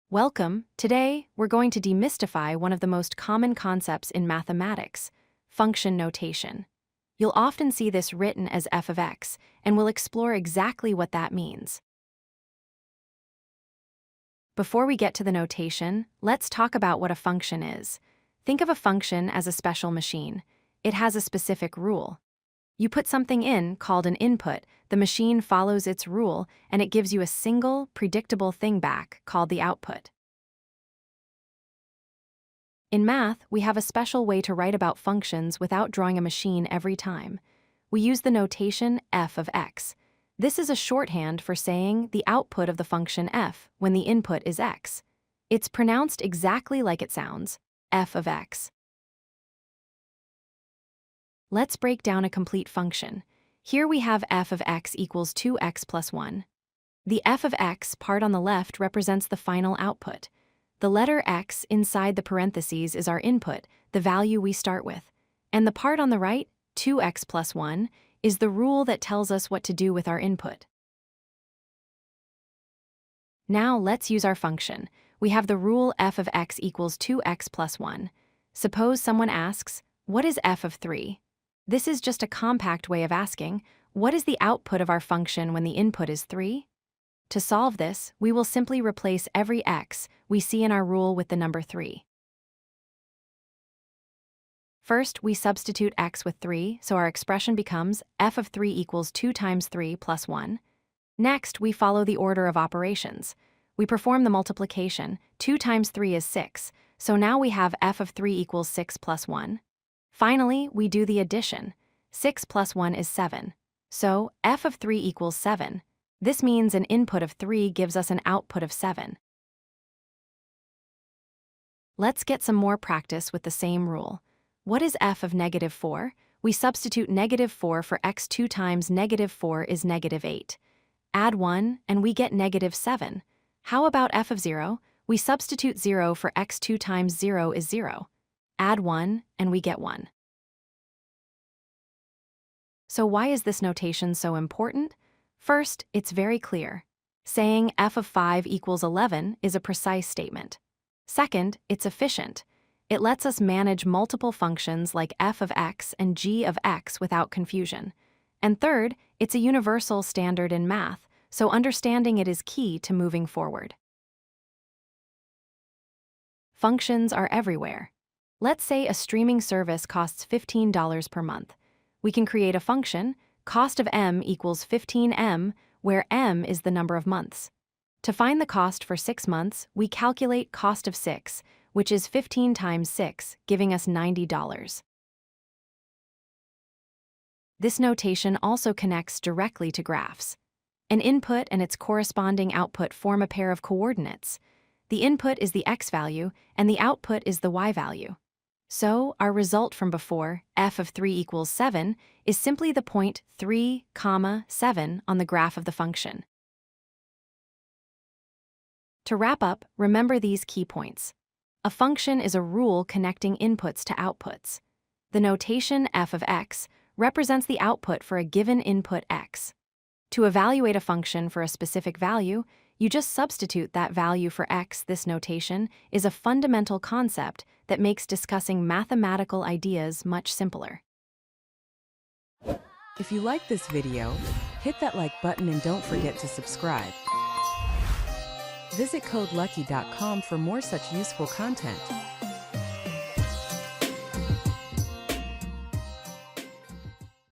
Welcome. Today, we're going to demystify one of the most common concepts in mathematics, function notation. You'll often see this written as f of x, and we'll explore exactly what that means. Before we get to the notation, let's talk about what a function is. Think of a function as a special machine. It has a specific rule. You put something in, called an input, the machine follows its rule, and it gives you a single, predictable thing back, called the output. In math, we have a special way to write about functions without drawing a machine every time. We use the notation f of x. This is a shorthand for saying the output of the function f when the input is x. It's pronounced exactly like it sounds, f of x. Let's break down a complete function. Here we have f of x equals 2x plus 1. The f of x part on the left represents the final output. The letter x inside the parentheses is our input, the value we start with. And the part on the right, 2x plus 1, is the rule that tells us what to do with our input. Now let's use our function. We have the rule f of x equals 2x plus 1. Suppose someone asks, what is f of 3? This is just a compact way of asking, what is the output of our function when the input is 3? To solve this, we will simply replace every x we see in our rule with the number 3. First, we substitute x with 3, so our expression becomes f of 3 equals 2 times 3 plus 1. Next, we follow the order of operations. We perform the multiplication. 2 times 3 is 6, so now we have f of 3 equals 6 plus 1. Finally, we do the addition. 6 plus 1 is 7. So, f of 3 equals 7. This means an input of 3 gives us an output of 7. Let's get some more practice with the same rule. What is f of negative 4? We substitute negative 4 for x 2 times negative 4 is negative 8. Add 1, and we get negative 7. How about f of 0? We substitute 0 for x 2 times 0 is 0. Add 1, and we get 1. So why is this notation so important? First, it's very clear. Saying f of 5 equals 11 is a precise statement. Second, it's efficient. It lets us manage multiple functions like f of x and g of x without confusion. And third, it's a universal standard in math, so understanding it is key to moving forward. Functions are everywhere. Let's say a streaming service costs $15 per month. We can create a function, cost of m equals 15m, where m is the number of months. To find the cost for 6 months, we calculate cost of 6, which is 15 times 6, giving us $90. This notation also connects directly to graphs. An input and its corresponding output form a pair of coordinates. The input is the x value, and the output is the y value. So, our result from before, f of 3 equals 7, is simply the point 3, 7 on the graph of the function. To wrap up, remember these key points. A function is a rule connecting inputs to outputs. The notation f of x represents the output for a given input x. To evaluate a function for a specific value, you just substitute that value for x. This notation is a fundamental concept that makes discussing mathematical ideas much simpler. If you like this video, hit that like button and don't forget to subscribe. Visit codelucky.com for more such useful content.